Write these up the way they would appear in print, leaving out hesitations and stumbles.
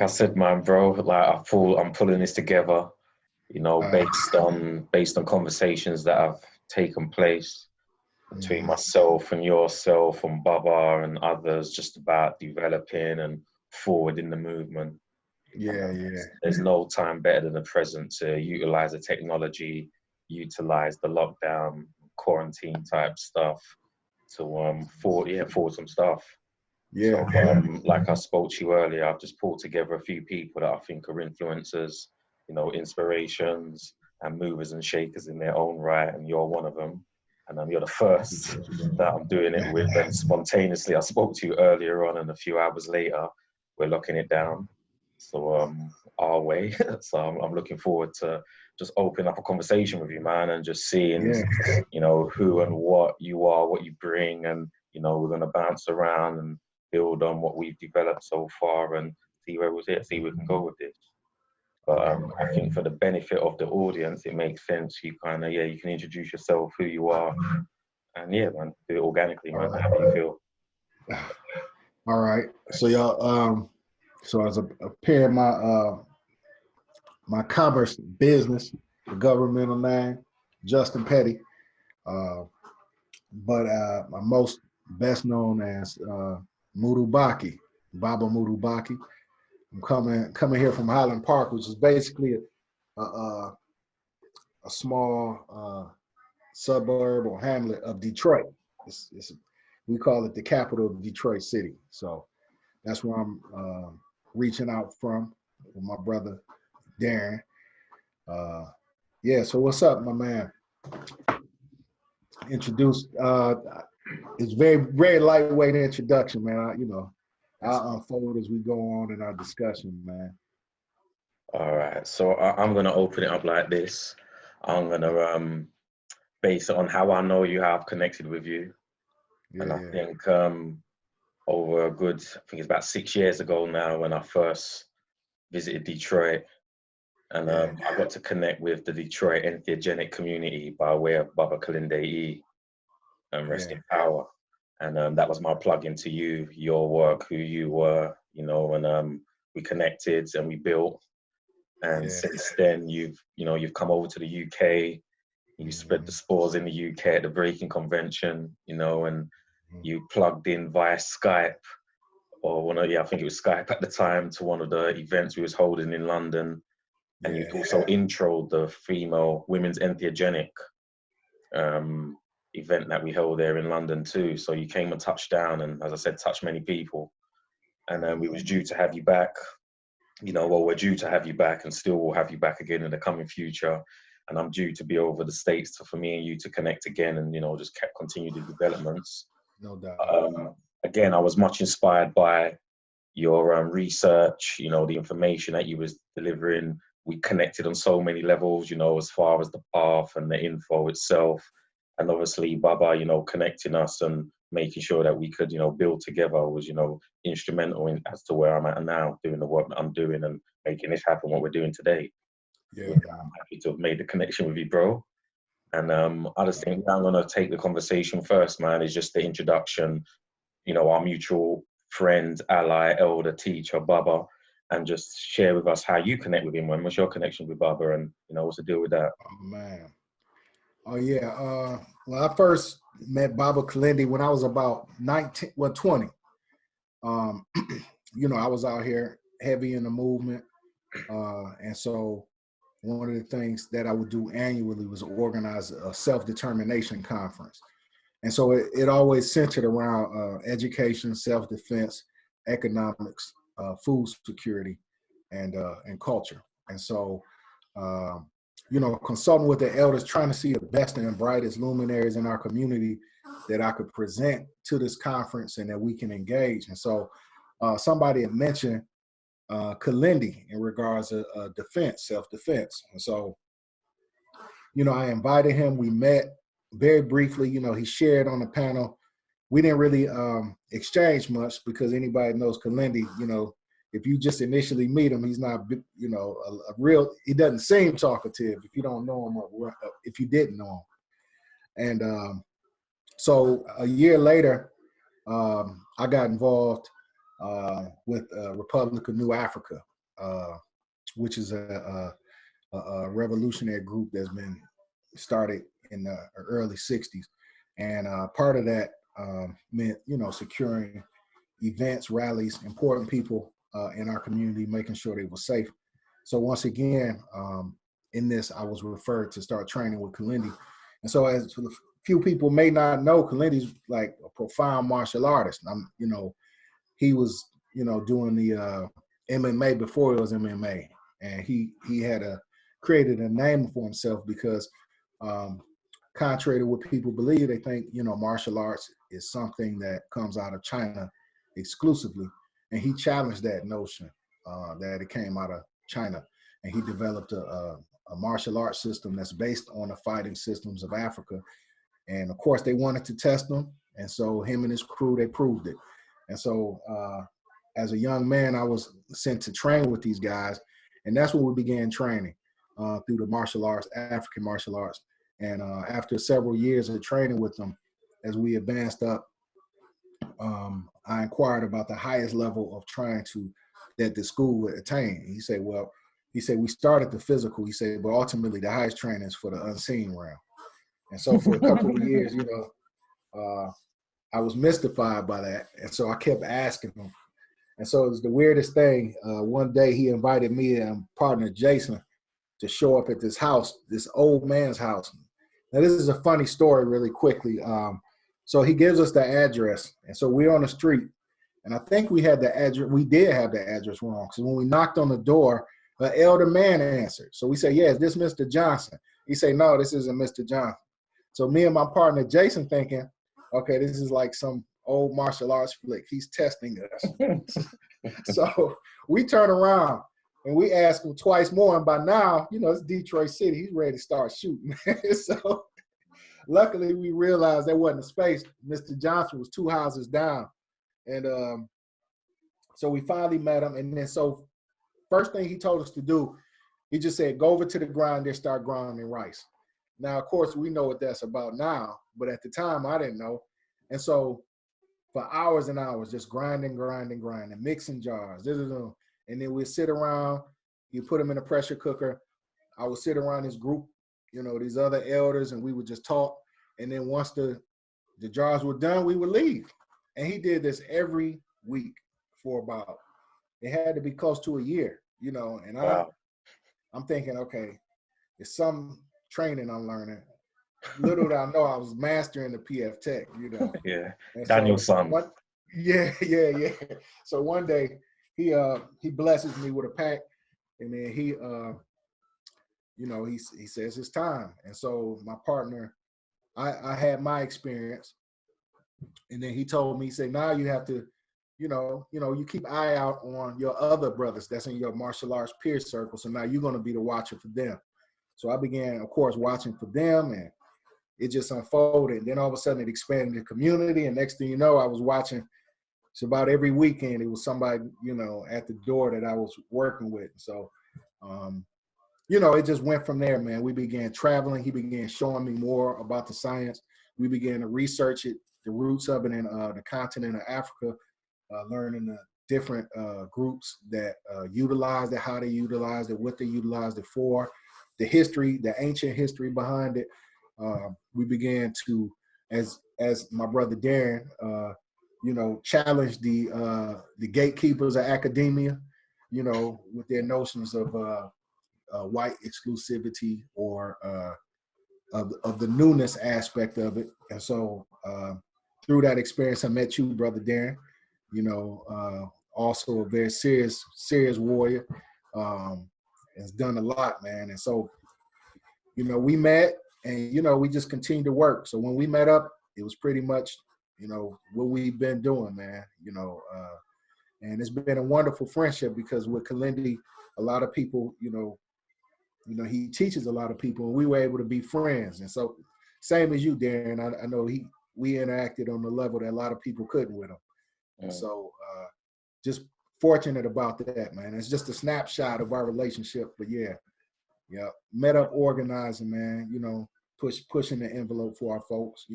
I said, man, bro, like I'm pulling this together, based on conversations that have taken place between myself and yourself and Baba and others, just about developing and forwarding the movement. There's no time better than the present to utilize the technology, utilize the lockdown, quarantine type stuff to forward some stuff. So, like I spoke to you earlier, I've just pulled together a few people that I think are influencers, inspirations and movers and shakers in their own right, and you're one of them. And you're the first that I'm doing it with. And spontaneously, I spoke to you earlier on, and a few hours later, we're locking it down. So our way. So I'm looking forward to just opening up a conversation with you, man, and just seeing, who and what you are, what you bring, and we're gonna bounce around and build on what we've developed so far and see where we can go with this. But I think for the benefit of the audience, it makes sense. You you can introduce yourself, who you are, and man, do it organically, man. How do you feel? All right. So y'all, so as a pair of my commerce business, the governmental name, Justin Petty, but I'm most best known as Moudou Baqui, Baba Moudou Baqui. I'm coming here from Highland Park, which is basically a small suburb or hamlet of Detroit. We call it the capital of Detroit City. So that's where I'm reaching out from with my brother Darren. So what's up, my man? Introduced. It's very, very lightweight introduction, man. I'll unfold as we go on in our discussion, man. All right, so I'm gonna open it up like this. I'm gonna base it on how I know you, how I've connected with you. And I think over I think it's about 6 years ago now when I first visited Detroit, and I got to connect with the Detroit entheogenic community by way of Baba Kilindi Iyi, and rest in power. And that was my plug into you, your work, who you were, and we connected and we built. And since then, you've come over to the UK, you spread the spores in the UK at the Breaking Convention, and you plugged in via Skype, or I think it was Skype at the time, to one of the events we was holding in London. And you also introed the female women's entheogenic event that we held there in London too. So you came and touched down, and as I said, touched many people. And then we was due to have you back, we're due to have you back, and still will have you back again in the coming future. And I'm due to be over the States for me and you to connect again and, just continue the developments. No doubt. Again, I was much inspired by your research, the information that you was delivering. We connected on so many levels, as far as the path and the info itself. And obviously, Baba, connecting us and making sure that we could, build together was, instrumental as to where I'm at now, doing the work that I'm doing and making this happen, what we're doing today. I'm happy to have made the connection with you, bro. And I just think I'm going to take the conversation first, man, is just the introduction, our mutual friend, ally, elder, teacher, Baba, and just share with us how you connect with him. When was your connection with Baba, and, what's the deal with that? Oh, man. Oh, yeah. Well, I first met Baba Kilindi when I was about 20. I was out here heavy in the movement. And so one of the things that I would do annually was organize a self-determination conference. And so it always centered around education, self-defense, economics, food security, and culture. And so, consulting with the elders, trying to see the best and brightest luminaries in our community that I could present to this conference and that we can engage. And so somebody had mentioned Kilindi in regards to defense, self-defense. And so, I invited him, we met very briefly, he shared on the panel. We didn't really exchange much because anybody knows Kilindi, if you just initially meet him, he's not, he doesn't seem talkative if you don't know him or if you didn't know him. And so a year later, I got involved with Republic of New Africa. which is a revolutionary group that's been started in the early 60s. And part of that meant, securing events, rallies, important people in our community, making sure they were safe. So once again, in this, I was referred to start training with Kilindi. And so as for the few people may not know, Kilindi's like a profound martial artist. He was, doing the MMA before it was MMA. And he had created a name for himself because contrary to what people believe, they think, martial arts is something that comes out of China exclusively. And he challenged that notion that it came out of China. And he developed a martial arts system that's based on the fighting systems of Africa. And of course, they wanted to test him. And so him and his crew, they proved it. And so as a young man, I was sent to train with these guys. And that's when we began training through the martial arts, African martial arts. And after several years of training with them, as we advanced up, I inquired about the highest level of trying to that the school would attain. He said, we started the physical. He said, but ultimately the highest training is for the unseen realm. And so for a couple of years, I was mystified by that. And so I kept asking him. And so it was the weirdest thing. One day he invited me and partner Jason to show up at this house, this old man's house. Now this is a funny story really quickly. So he gives us the address. And so we're on the street. And I think we had the address, we did have the address wrong. So when we knocked on the door, an elder man answered. So we said, yeah, is this Mr. Johnson? He said, no, this isn't Mr. Johnson. So me and my partner Jason thinking, okay, this is like some old martial arts flick. He's testing us. So we turn around and we ask him twice more. And by now, it's Detroit City. He's ready to start shooting. So luckily we realized there wasn't a space. Mr. Johnson was 2 houses down. And so we finally met him. And then so first thing he told us to do, he just said, go over to the grinder, start grinding rice. Now, of course, we know what that's about now, but at the time I didn't know. And so for hours and hours, just grinding, mixing jars. And then we'd sit around, you put them in a pressure cooker. I would sit around this group, these other elders, and we would just talk. And then once the jars were done, we would leave. And he did this every week for about, it had to be close to a year, and wow. I'm thinking, okay, it's some training I'm learning. Little did I know I was mastering the PF Tech, Yeah, and Daniel's so son. Yeah. So one day he blesses me with a pack, and then he says it's time. And so my partner, I had my experience, and then he told me, he said, now you have to, you keep an eye out on your other brothers that's in your martial arts peer circle. So now you're going to be the watcher for them. So I began, of course, watching for them, and it just unfolded. And then all of a sudden it expanded the community. And next thing you know, I was watching. So about every weekend, it was somebody, at the door that I was working with. So, it just went from there, man. We began traveling. He began showing me more about the science. We began to research it, the roots of it in the continent of Africa, learning the different groups that utilized it, how they utilized it, what they utilized it for, the history, the ancient history behind it. We began to, as my brother Darren, challenge the gatekeepers of academia, with their notions of white exclusivity or of the newness aspect of it. And so through that experience, I met you, brother Darren, also a very serious warrior. Has done a lot, man. And so, we met and, we just continued to work. So when we met up, it was pretty much, what we've been doing, man, and it's been a wonderful friendship because with Kilindi, a lot of people, he teaches a lot of people, and we were able to be friends. And so same as you, Darren, I know we interacted on the level that a lot of people couldn't with him. And so just fortunate about that, man. It's just a snapshot of our relationship, but yeah, met up organizing, man, pushing the envelope for our folks,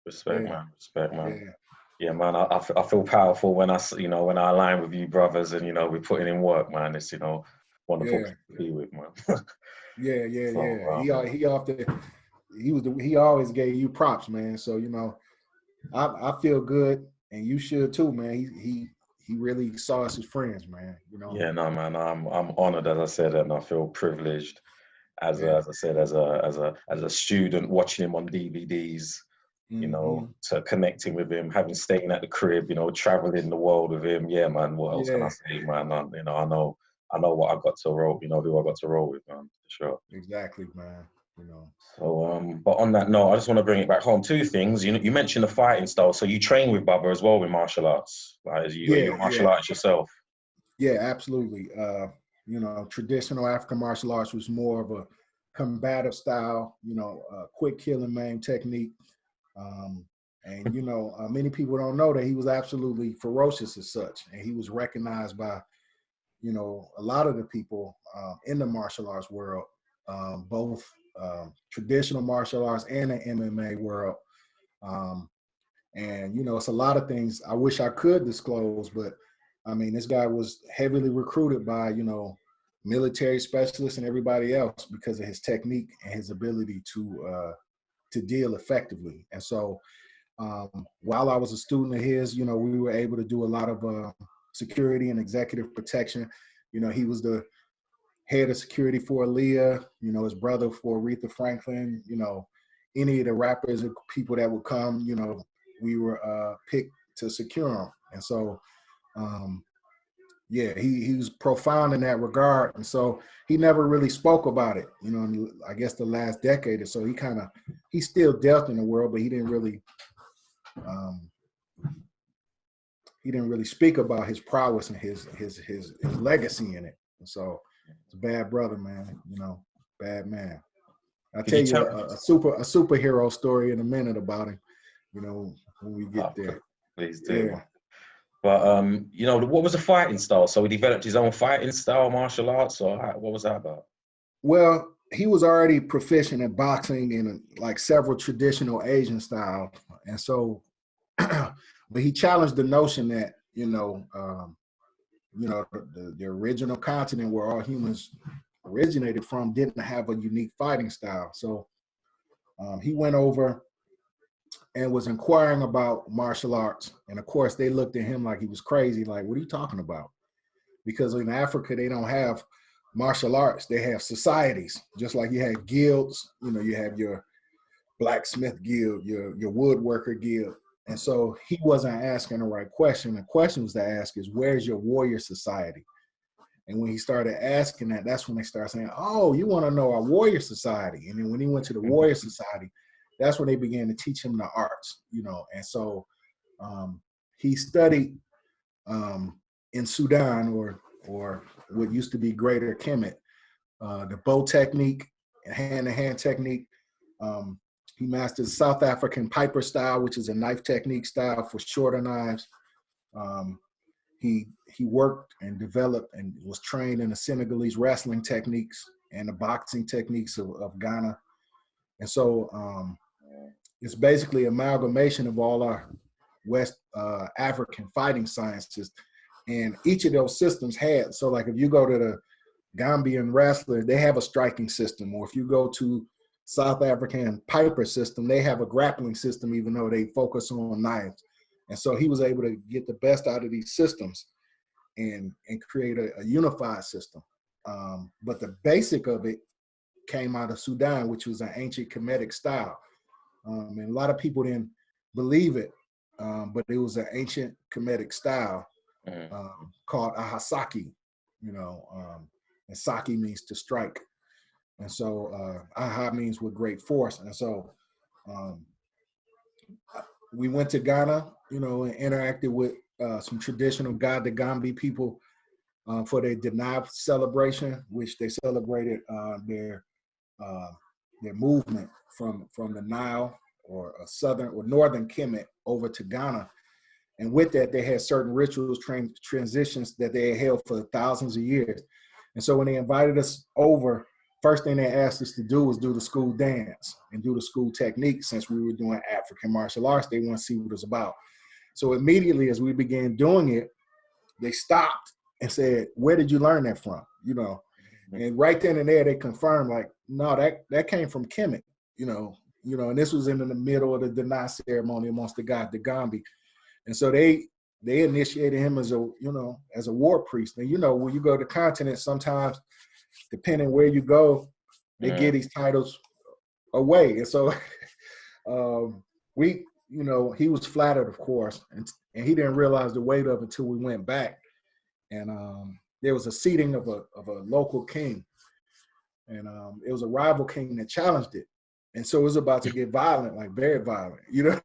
Respect, man. Respect, man. Yeah. Yeah, man, I feel powerful when when I align with you brothers and, we're putting in work, man. It's, wonderful Yeah, to be with, man. yeah, yeah, So, yeah. He always gave you props, man. So I feel good, and you should too, man. He really saw us as friends, man. yeah, no, man, I'm honored, as I said, and I feel privileged Yeah. as I said, as a student watching him on DVDs, Hmm. to connecting with him, having staying at the crib, traveling the world with him. Yeah, man. What else can I Yeah. say, man? I know what I got to roll. Who I got to roll with, man. For sure. Exactly, man. You know. So, but on that note, I just want to bring it back home. Two things. You mentioned the fighting style. So you train with Baba as well with martial arts. Like, are you Yeah, a yeah, martial artist yourself? yeah. Absolutely. Traditional African martial arts was more of a combative style. Quick killing maim technique. Um, and many people don't know that he was absolutely ferocious as such, and he was recognized by a lot of the people in the martial arts world, both traditional martial arts and the MMA world. Um, and it's a lot of things I wish I could disclose, but I mean, this guy was heavily recruited by military specialists and everybody else because of his technique and his ability to deal effectively. And so while I was a student of his, we were able to do a lot of security and executive protection. He was the head of security for Aaliyah, his brother for Aretha Franklin, any of the rappers and people that would come, we were picked to secure them. And so, yeah, he was profound in that regard. And so he never really spoke about it, in, I guess the last decade or so. He still dealt in the world, but um, he didn't really speak about his prowess and his legacy in it. And so it's a bad brother, man. Bad man. I'll Could tell you you tell? a superhero story in a minute about him. When we get Oh, there. please do. Yeah. But what was the fighting style? So he developed his own fighting style, martial arts, or what was that about? Well, he was already proficient in boxing and like several traditional Asian styles, and so, but he challenged the notion that the original continent where all humans originated from didn't have a unique fighting style. So he went over and was inquiring about martial arts. And of course, they looked at him like he was crazy. Like, what are you talking about? Because in Africa, they don't have martial arts. They have societies, just like you had guilds. You have your blacksmith guild, your woodworker guild. And so he wasn't asking the right question. The question was to ask is, where's your warrior society? And when he started asking that, that's when they started saying, oh, you want to know our warrior society. And then when he went to the warrior society, that's when they began to teach him the arts, And so he studied in Sudan or what used to be Greater Kemet, the bow technique, hand-to-hand technique. He mastered South African Piper style, which is a knife technique style for shorter knives. He worked and developed and was trained in the Senegalese wrestling techniques and the boxing techniques of Ghana. And so it's basically amalgamation of all our West African fighting sciences. And each of those systems had, so like if you go to the Gambian wrestlers, they have a striking system. Or if you go to South African Piper system, they have a grappling system, even though they focus on knives. And so he was able to get the best out of these systems and create a unified system. But the basic of it came out of Sudan, which was an ancient Kemetic style. And a lot of people didn't believe it, but it was an ancient Kemetic style called Ahasaki, and Saki means to strike. And so Aha means with great force. And so we went to Ghana, and interacted with some traditional God the Gambi people for their Denab celebration, which they celebrated their movement from the Nile or southern or northern Kemet over to Ghana. And with that, they had certain rituals, transitions that they had held for thousands of years. And so when they invited us over, first thing they asked us to do was do the school dance and do the school technique. Since we were doing African martial arts, they want to see what it was about. So immediately as we began doing it, they stopped and said, where did you learn that from? You know, and right then and there they confirmed, like, no, that came from Kemet, you know, and this was in the middle of the Dana ceremony amongst the god, the Gambi. And so they initiated him as a, you know, as a war priest. And, you know, when you go to continents, sometimes depending where you go, they get these titles away. And so we, you know, he was flattered, of course, and he didn't realize the weight of it until we went back. And there was a seating of a local king. And it was a rival king that challenged it. And so it was about to get violent, like very violent, you know.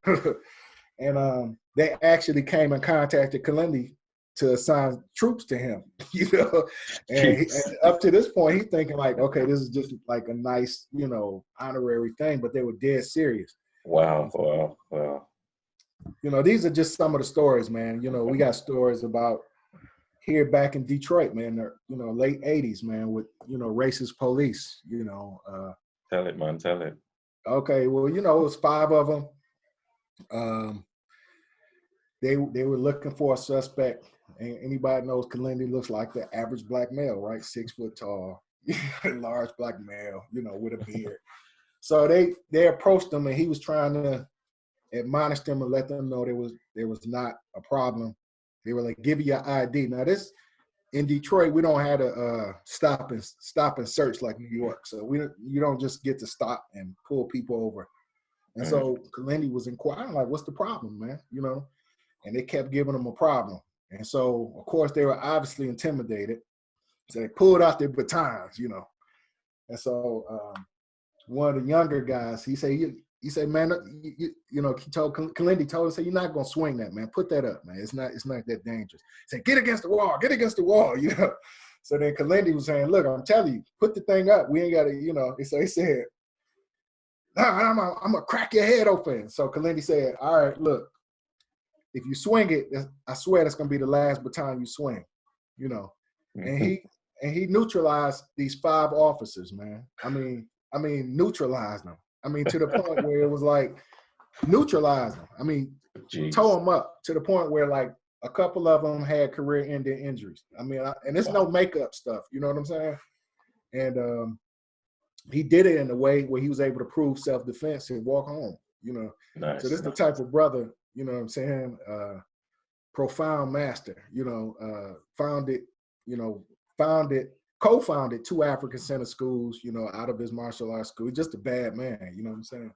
And they actually came and contacted Kilindi to assign troops to him, you know. And up to this point, he's thinking like, okay, this is just like a nice, you know, honorary thing, but they were dead serious. Wow. You know, these are just some of the stories, man. You know, we got stories about here back in Detroit, man, you know, late 80s, man, with, you know, racist police, you know. Tell it, man, tell it. Okay, well, you know, it was 5 of them. They were looking for a suspect. And anybody knows Kilindi looks like the average black male, right? 6 foot tall, large black male, you know, with a beard. So they approached him, and he was trying to admonish them and let them know there was not a problem. They were like, give you your ID. Now this, in Detroit, we don't have a stop and search like New York. So you don't just get to stop and pull people over. And so Kilindi was inquiring, like, what's the problem, man? You know, and they kept giving him a problem. And so, of course, they were obviously intimidated. So they pulled out their batons, you know. And so one of the younger guys, he said, man, you know, Kilindi told us, you're not gonna swing that, man. Put that up, man. It's not that dangerous. He said, get against the wall, you know. So then Kilindi was saying, look, I'm telling you, put the thing up. We ain't gotta, you know. So he said, no, I'm gonna crack your head open. So Kilindi said, all right, look, if you swing it, I swear that's gonna be the last baton you swing, you know. And he neutralized these 5 officers, man. I mean, neutralized them. I mean, to the point where it was like, neutralized them. I mean, tow them up to the point where like a couple of them had career-ending injuries. I mean, and it's no makeup stuff, you know what I'm saying? And he did it in a way where he was able to prove self-defense and walk home, you know. Nice. So this is the type of brother, you know what I'm saying, profound master, you know, co-founded 2 African center schools, you know, out of his martial arts school. He's just a bad man, you know what I'm saying?